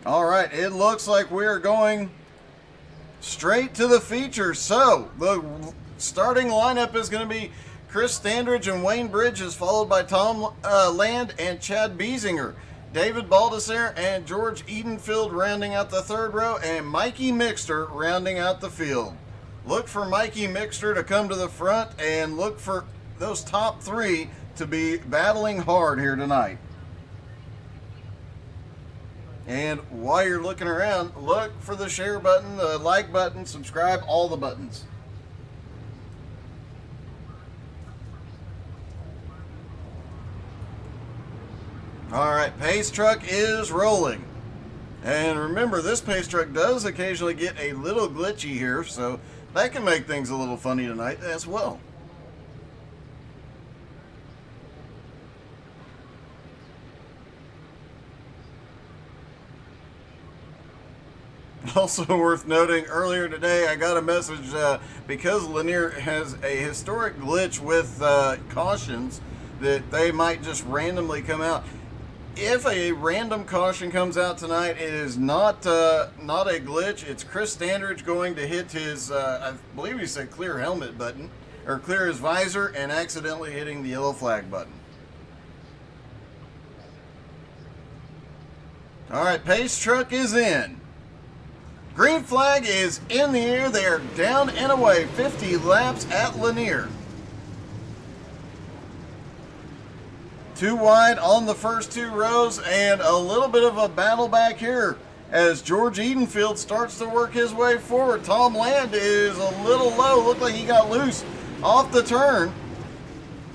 All right, it looks like we are going straight to the feature. So the starting lineup is going to be Chris Standridge and Wayne Bridges, followed by Tom Land and Chad Biesinger. David Baldessare and George Edenfield rounding out the third row, and Mikey Mixter rounding out the field. Look for Mikey Mixter to come to the front, and look for those top three to be battling hard here tonight. And while you're looking around, look for the share button, the like button, subscribe, all the buttons. All right, pace truck is rolling. And remember, this pace truck does occasionally get a little glitchy here, so that can make things a little funny tonight as well. Also worth noting, earlier today I got a message because Lanier has a historic glitch with cautions that they might just randomly come out. If a random caution comes out tonight, it is not a glitch. It's Chris Standridge going to hit his, I believe he said clear helmet button, or clear his visor, and accidentally hitting the yellow flag button. All right, pace truck is in. Green flag is in the air. They are down and away. 50 laps at Lanier. Too wide on the first two rows, and a little bit of a battle back here as George Edenfield starts to work his way forward. Tom Land is a little low. Looked like he got loose off the turn.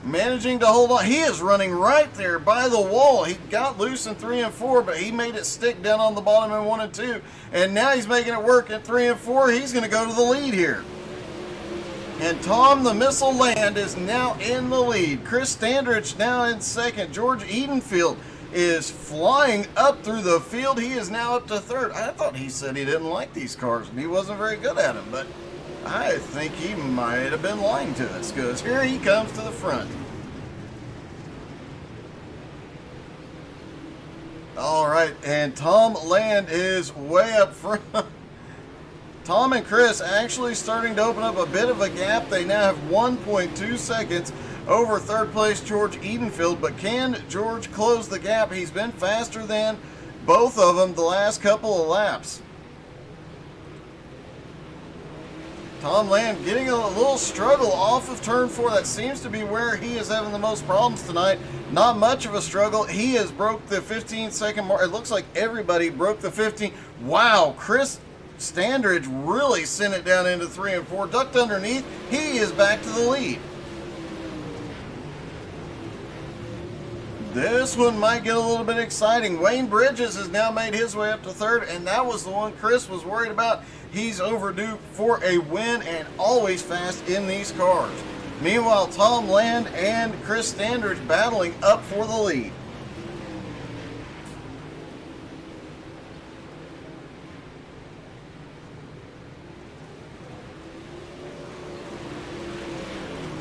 Managing to hold on. He is running right there by the wall. He got loose in 3 and 4, but he made it stick down on the bottom in 1 and 2. And now he's making it work at 3 and 4. He's going to go to the lead here. And Tom the Missile Land is now in the lead. Chris Standridge now in second. George Edenfield is flying up through the field. He is now up to third. I thought he said he didn't like these cars and he wasn't very good at them, but I think he might have been lying to us, because here he comes to the front. All right, and Tom Land is way up front. Tom and Chris actually starting to open up a bit of a gap. They now have 1.2 seconds over third place George Edenfield, but can George close the gap? He's been faster than both of them the last couple of laps. Tom Land getting a little struggle off of turn 4. That seems to be where he is having the most problems tonight. Not much of a struggle. He has broke the 15-second mark. It looks like everybody broke the 15. Wow, Chris Standridge really sent it down into 3 and 4. Ducked underneath. He is back to the lead. This one might get a little bit exciting. Wayne Bridges has now made his way up to third, and that was the one Chris was worried about. He's overdue for a win and always fast in these cars. Meanwhile, Tom Land and Chris Standridge battling up for the lead.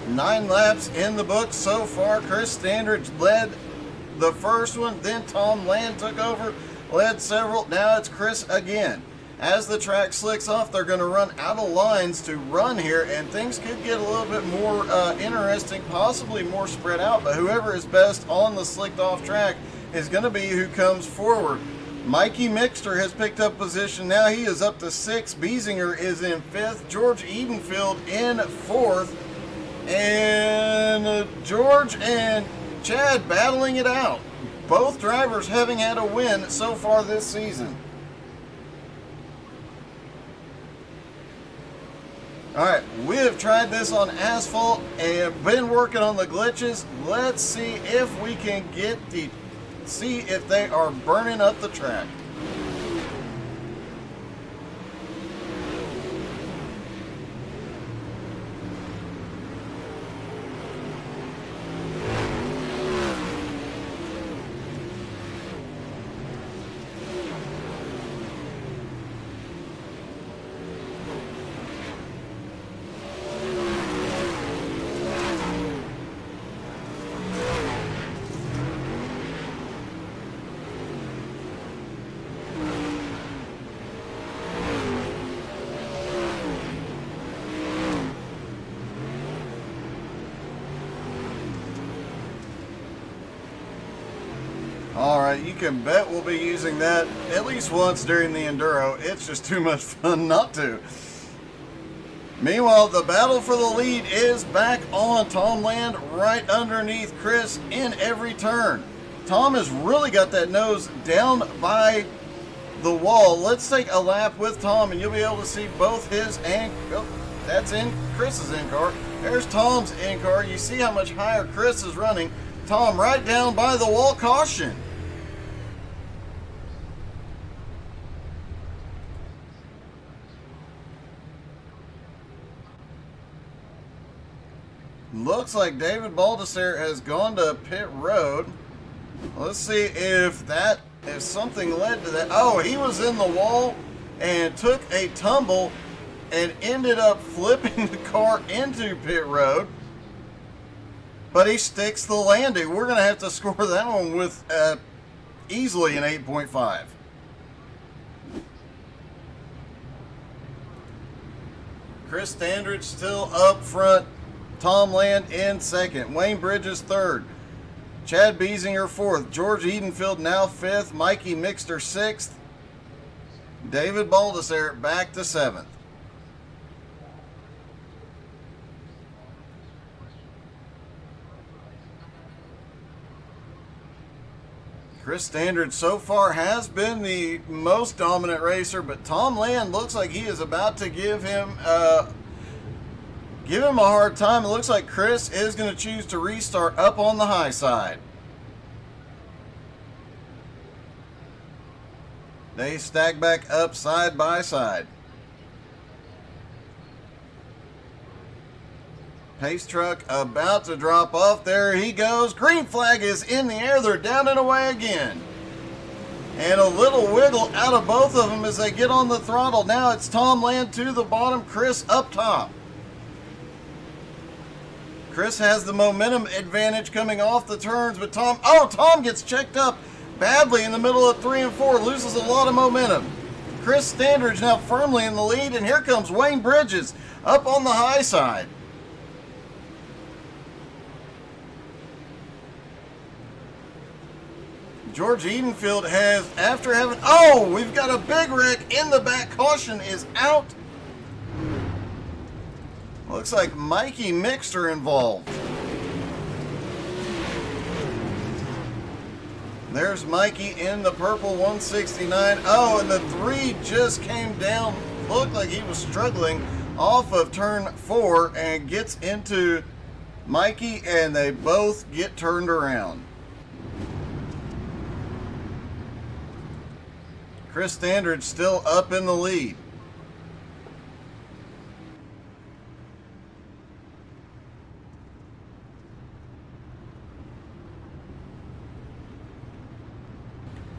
Nine laps in the book so far. Chris Standridge led the first one, then Tom Land took over, led several. Now it's Chris again. As the track slicks off, they're going to run out of lines to run here, and things could get a little bit more interesting, possibly more spread out, but whoever is best on the slicked off track is going to be who comes forward. Mikey Mixter has picked up position. Now he is up to 6th. Biesinger is in 5th. George Edenfield in 4th. And George and Chad battling it out. Both drivers having had a win so far this season. Alright, we have tried this on asphalt and been working on the glitches. Let's see if we can see if they are burning up the track. You can bet we'll be using that at least once during the Enduro. It's just too much fun not to. Meanwhile, the battle for the lead is back on. Tom Land right underneath Chris in every turn. Tom has really got that nose down by the wall. Let's take a lap with Tom, and you'll be able to see both his and... Oh, that's in Chris's in-car. There's Tom's in-car. You see how much higher Chris is running. Tom right down by the wall. Caution. Looks like David Baldessare has gone to pit road. Let's see if something led to that. Oh, he was in the wall and took a tumble and ended up flipping the car into pit road. But he sticks the landing. We're going to have to score that one with easily an 8.5. Chris Standridge still up front. Tom Land in second. Wayne Bridges third. Chad Biesinger fourth. George Edenfield now fifth. Mikey Mixter sixth. David Baldessare back to seventh. Chris Standridge so far has been the most dominant racer, but Tom Land looks like he is about to give him a hard time. It looks like Chris is going to choose to restart up on the high side. They stack back up side by side. Pace truck about to drop off. There he goes. Green flag is in the air. They're down and away again. And a little wiggle out of both of them as they get on the throttle. Now it's Tom Land to the bottom, Chris up top. Chris has the momentum advantage coming off the turns, but Tom gets checked up badly in the middle of 3 and 4, loses a lot of momentum. Chris Standridge now firmly in the lead, and here comes Wayne Bridges up on the high side. George Edenfield has, after having, we've got a big wreck in the back. Caution is out. Looks like Mikey Mixter involved. There's Mikey in the purple 169. Oh, and the 3 just came down. Looked like he was struggling off of turn 4 and gets into Mikey, and they both get turned around. Chris Standridge still up in the lead.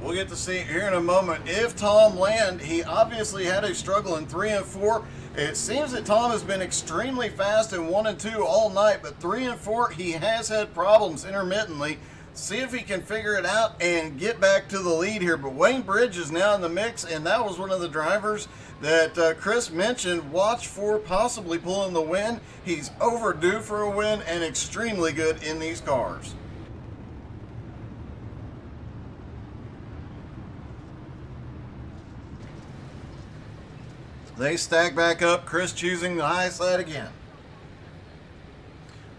We'll get to see here in a moment if Tom Land, he obviously had a struggle in 3 and 4. It seems that Tom has been extremely fast in 1 and 2 all night, but 3 and 4, he has had problems intermittently. See if he can figure it out and get back to the lead here. But Wayne Bridge is now in the mix, and that was one of the drivers that Chris mentioned. Watch for possibly pulling the win. He's overdue for a win and extremely good in these cars. They stack back up, Chris choosing the high side again.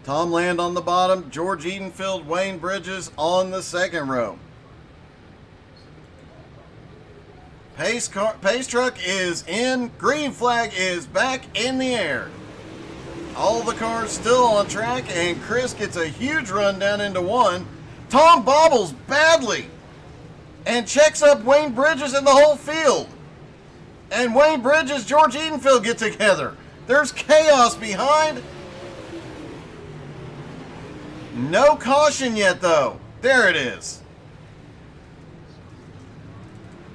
Tom Land on the bottom, George Edenfield, Wayne Bridges on the second row. Pace truck is in, green flag is back in the air. All the cars still on track, and Chris gets a huge run down into 1. Tom bobbles badly and checks up Wayne Bridges in the whole field. And Wayne Bridges, George Edenfield get together. There's chaos behind. No caution yet, though. There it is.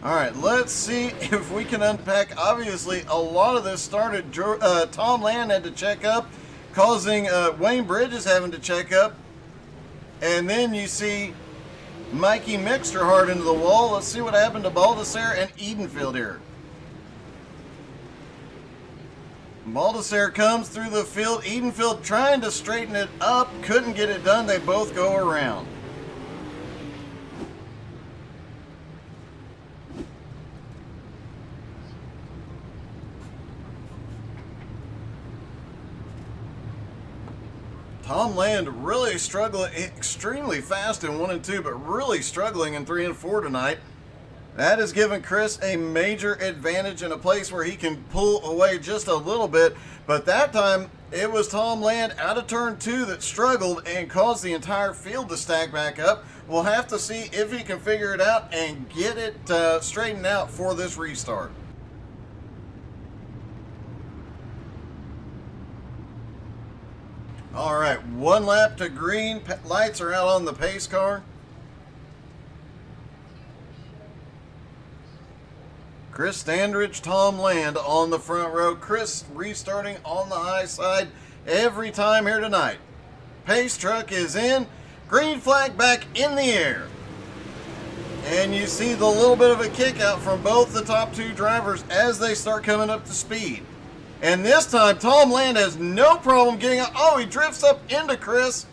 All right, let's see if we can unpack. Obviously, a lot of this started, Tom Land had to check up, causing Wayne Bridges having to check up. And then you see Mikey Mixter hard into the wall. Let's see what happened to Baldessare and Edenfield here. Baldessare comes through the field. Edenfield trying to straighten it up. Couldn't get it done. They both go around. Tom Land really struggling, extremely fast in 1 and 2, but really struggling in 3 and 4 tonight. That has given Chris a major advantage in a place where he can pull away just a little bit. But that time, it was Tom Land out of turn 2 that struggled and caused the entire field to stack back up. We'll have to see if he can figure it out and get it straightened out for this restart. All right, 1 lap to green. Lights are out on the pace car. Chris Standridge, Tom Land on the front row. Chris restarting on the high side every time here tonight. Pace truck is in. Green flag back in the air. And you see the little bit of a kick out from both the top 2 drivers as they start coming up to speed. And this time, Tom Land has no problem getting out. Oh, he drifts up into Chris.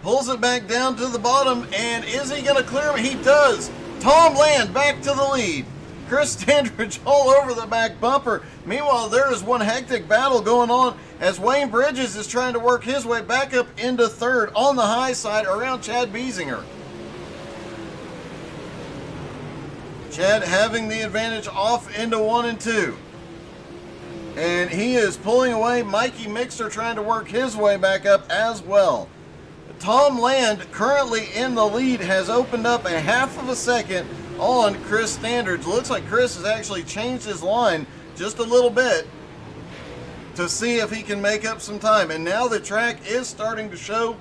Pulls it back down to the bottom. And is he going to clear him? He does. Tom Land back to the lead. Chris Standridge all over the back bumper. Meanwhile, there is one hectic battle going on as Wayne Bridges is trying to work his way back up into 3rd on the high side around Chad Biesinger. Chad having the advantage off into 1 and 2. And he is pulling away. Mikey Mixter trying to work his way back up as well. Tom Land, currently in the lead, has opened up a half of a second on Chris Standridge. Looks like Chris has actually changed his line just a little bit to see if he can make up some time. And now the track is starting to show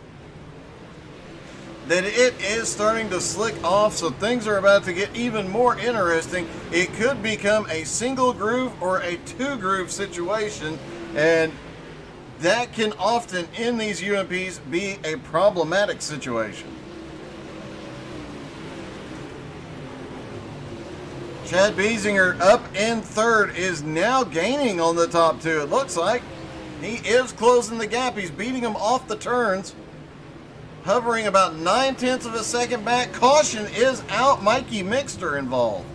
that it is starting to slick off, so things are about to get even more interesting. It could become a single groove or a 2-groove situation, and that can often, in these UMPs, be a problematic situation. Chad Biesinger up in 3rd is now gaining on the top 2. It looks like he is closing the gap. He's beating him off the turns, hovering about 9/10 of a second back. Caution is out. Mikey Mixter involved.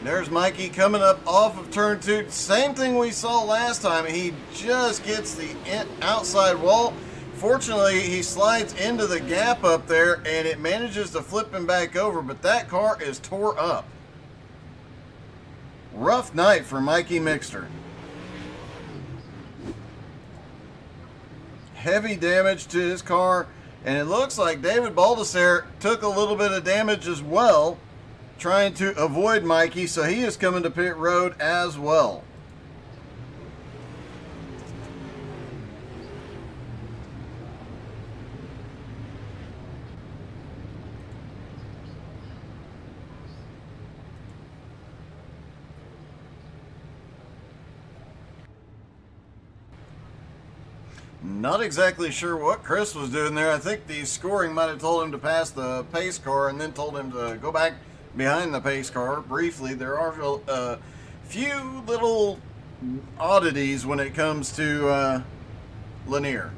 There's Mikey coming up off of turn 2. Same thing we saw last time. He just gets the outside wall. Fortunately, he slides into the gap up there and it manages to flip him back over, but that car is tore up. Rough night for Mikey Mixter. Heavy damage to his car, and it looks like David Baldessare took a little bit of damage as well, trying to avoid Mikey, so he is coming to pit road as well. Not exactly sure what Chris was doing there. I think the scoring might have told him to pass the pace car and then told him to go back behind the pace car briefly. There are a few little oddities when it comes to Lanier.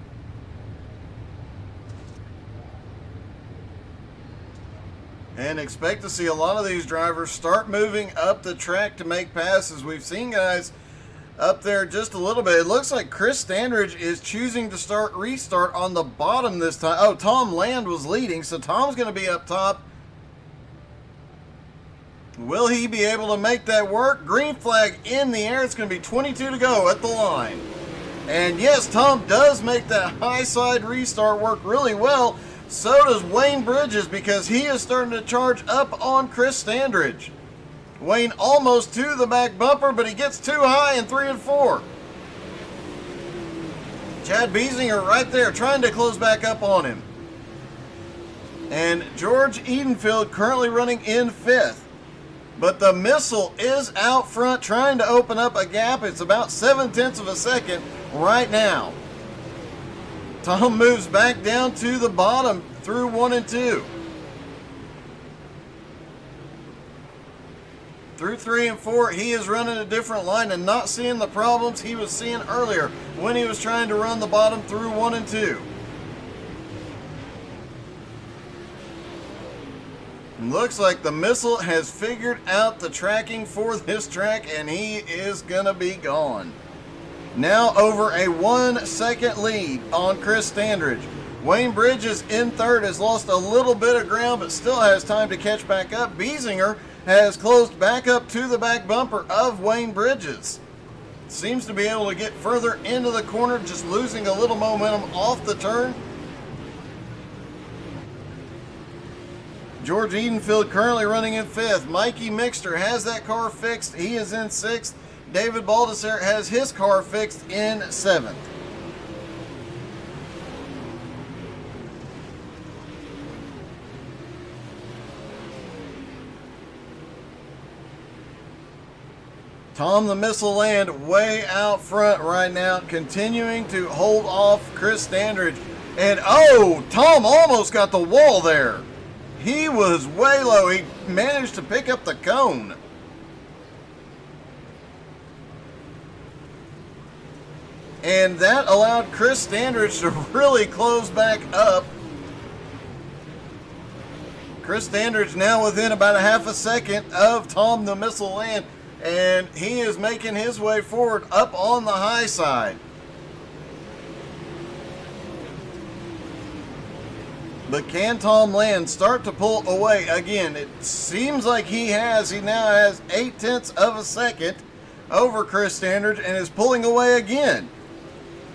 And expect to see a lot of these drivers start moving up the track to make passes. We've seen guys up there just a little bit. It looks like Chris Standridge is choosing to restart on the bottom this time. Oh, Tom Land was leading, so Tom's going to be up top. Will he be able to make that work? Green flag in the air. It's going to be 22 to go at the line. And yes, Tom does make that high side restart work really well. So does Wayne Bridges, because he is starting to charge up on Chris Standridge. Wayne almost to the back bumper, but he gets too high in 3 and 4. Chad Biesinger right there trying to close back up on him. And George Edenfield currently running in 5th. But the missile is out front trying to open up a gap. It's about 7/10 of a second right now. Tom moves back down to the bottom through 1 and 2. Through 3 and 4, he is running a different line and not seeing the problems he was seeing earlier when he was trying to run the bottom through 1 and 2. Looks like the Missile has figured out the tracking for this track, and he is going to be gone. Now over a 1 second lead on Chris Standridge. Wayne Bridges in third has lost a little bit of ground, but still has time to catch back up. Biesinger has closed back up to the back bumper of Wayne Bridges. Seems to be able to get further into the corner, just losing a little momentum off the turn. George Edenfield currently running in fifth. Mikey Mixter has that car fixed. He is in sixth. David Baldessere has his car fixed in seventh. Tom the Missile Land way out front right now, continuing to hold off Chris Standridge. And oh, Tom almost got the wall there. He was way low. He managed to pick up the cone. And that allowed Chris Standridge to really close back up. Chris Standridge now within about a half a second of Tom the Missile Land. And he is making his way forward up on the high side. But can Tom Land start to pull away again? It seems like he has. He now has 0.8 of a second over Chris Standridge and is pulling away again.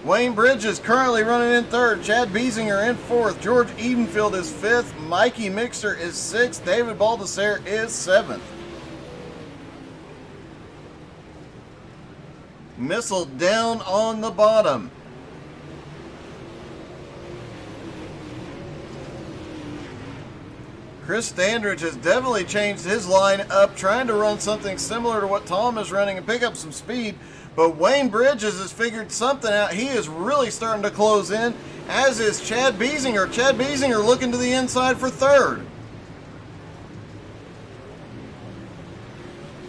Wayne Bridges currently running in third. Chad Biesinger in fourth. George Edenfield is fifth. Mikey Mixter is sixth. David Baldessere is seventh. Missile down on the bottom. Chris Standridge has definitely changed his line up, trying to run something similar to what Tom is running and pick up some speed. But Wayne Bridges has figured something out. He is really starting to close in, as is Chad Biesinger. Chad Biesinger looking to the inside for third.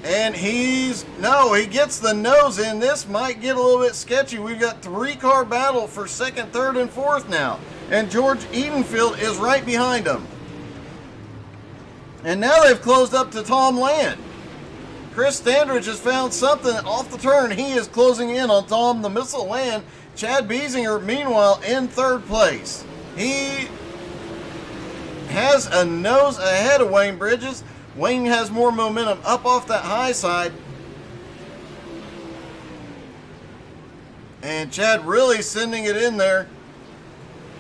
And he gets the nose in. This might get a little bit sketchy. We've got 3-car battle for second, third, and fourth now. And George Edenfield is right behind him. And now they've closed up to Tom Land. Chris Standridge has found something off the turn. He is closing in on Tom the Missile Land. Chad Biesinger, meanwhile, in third place. He has a nose ahead of Wayne Bridges. Wayne has more momentum up off that high side. And Chad really sending it in there.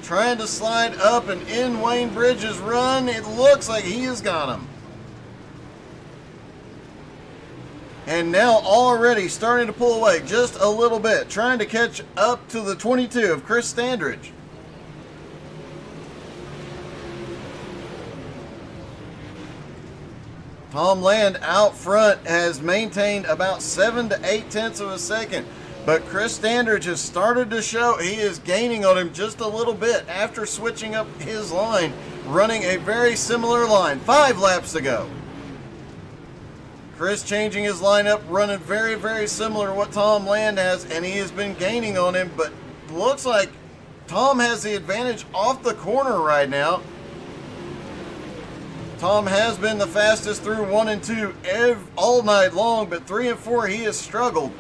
Trying to slide up and in Wayne Bridges' run. It looks like he has got him. And now already starting to pull away just a little bit. Trying to catch up to the 22 of Chris Standridge. Tom Land out front has maintained about 7 to 0.8 of a second. But Chris Standridge has started to show he is gaining on him just a little bit after switching up his line, running a very similar line. 5 laps to go. Chris changing his lineup, running very, very similar to what Tom Land has, and he has been gaining on him, but looks like Tom has the advantage off the corner right now. Tom has been the fastest through 1 and 2 all night long, but 3 and 4 he has struggled.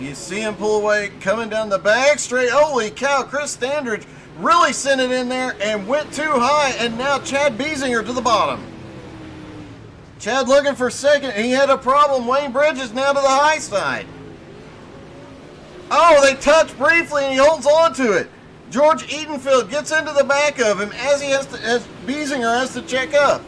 You see him pull away, coming down the back straight. Holy cow, Chris Standridge really sent it in there and went too high, and now Chad Biesinger to the bottom. Chad looking for second. He had a problem. Wayne Bridges now to the high side. Oh, they touch briefly and he holds on to it. George Edenfield gets into the back of him as Biesinger has to check up.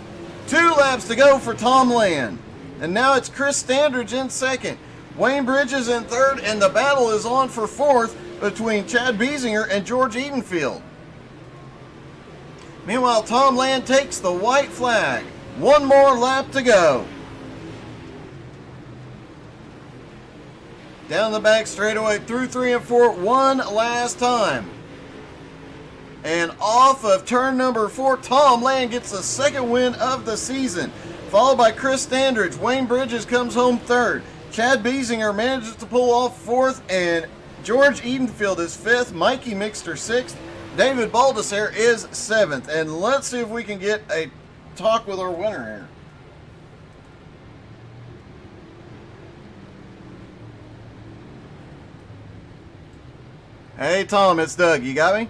2 laps to go for Tom Land. And now it's Chris Standridge in second. Wayne Bridges in third, and the battle is on for fourth between Chad Biesinger and George Edenfield. Meanwhile, Tom Land takes the white flag. 1 more lap to go. Down the back straightaway through 3 and 4 one last time. And off of turn number 4, Tom Land gets the second win of the season, followed by Chris Standridge. Wayne Bridges comes home third. Chad Biesinger manages to pull off fourth, and George Edenfield is fifth. Mikey Mixter sixth. David Baldessare is 7th. And let's see if we can get a talk with our winner here. Hey, Tom, it's Doug. You got me?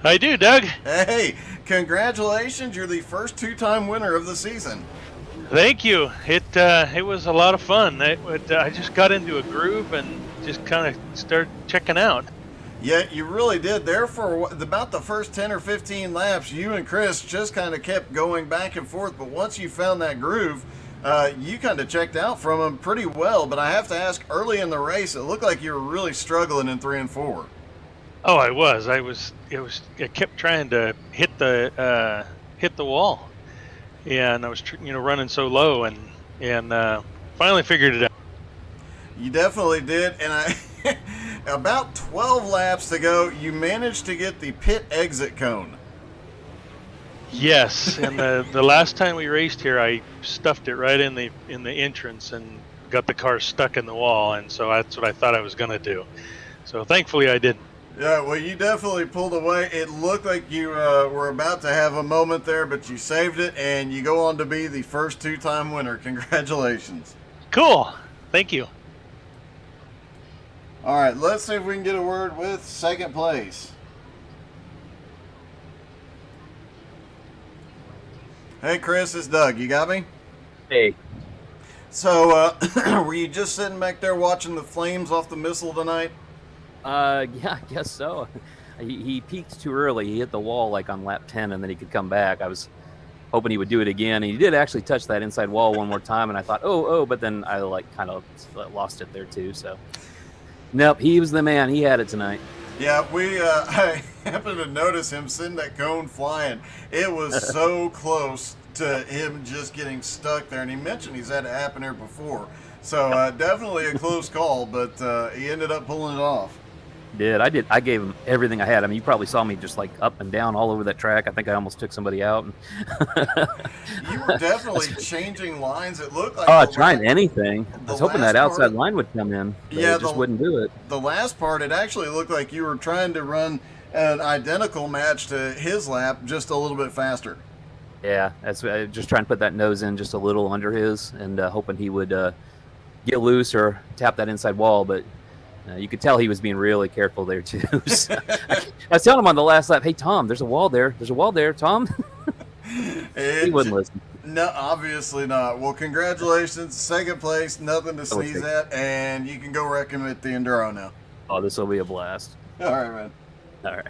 I do, Doug. Hey, congratulations. You're the first 2-time winner of the season. Thank you. It was a lot of fun. I just got into a groove and just kind of started checking out. Yeah, you really did. There for about the first 10 or 15 laps, you and Chris just kind of kept going back and forth. But once you found that groove, you kind of checked out from them pretty well. But I have to ask, early in the race, it looked like you were really struggling in 3 and 4. Oh, I was. I kept trying to hit the wall, and I was running so low, and finally figured it out. You definitely did, and about 12 laps to go, you managed to get the pit exit cone. Yes, and the last time we raced here, I stuffed it right in the entrance and got the car stuck in the wall, and so that's what I thought I was going to do. So thankfully, I didn't. Yeah, well, you definitely pulled away. It looked like you were about to have a moment there, but you saved it, and you go on to be the first 2-time winner. Congratulations. Cool. Thank you. All right, let's see if we can get a word with second place. Hey, Chris, it's Doug. You got me? Hey. So, were you just sitting back there watching the flames off the missile tonight? Yeah, I guess so. He peaked too early. He hit the wall like on lap 10, and then he could come back. I was hoping he would do it again. And he did actually touch that inside wall one more time, and I thought, oh, but then I kind of lost it there too. So, nope, he was the man. He had it tonight. Yeah, I happened to notice him sending that cone flying. It was so close to him just getting stuck there, and he mentioned he's had it happen here before. So definitely a close call, but he ended up pulling it off. I did. I gave him everything I had. I mean, you probably saw me just like up and down all over that track. I think I almost took somebody out. You were definitely changing lines. It looked like trying anything. I was hoping that outside line would come in. But it just wouldn't do it. The last part, it actually looked like you were trying to run an identical match to his lap, just a little bit faster. Yeah, that's just trying to put that nose in just a little under his, and hoping he would get loose or tap that inside wall, but you could tell he was being really careful there too. So I was telling him on the last lap, "Hey Tom, there's a wall there. There's a wall there, Tom." He wouldn't listen. No, obviously not. Well, congratulations, second place, nothing to sneeze at, and you can go wreck him at the Enduro now. Oh, this will be a blast. All right, man. All right.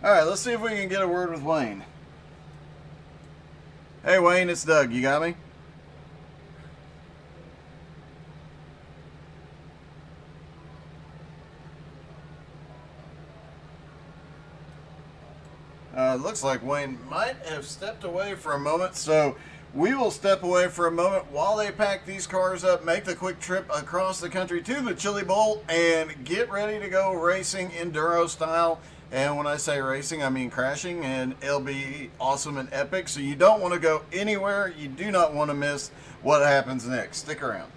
All right, let's see if we can get a word with Wayne. Hey, Wayne, it's Doug. You got me? Looks like Wayne might have stepped away for a moment, so we will step away for a moment while they pack these cars up, make the quick trip across the country to the Chili Bowl, and get ready to go racing Enduro style. And when I say racing, I mean crashing, and it'll be awesome and epic. So you don't want to go anywhere. You do not want to miss what happens next. Stick around.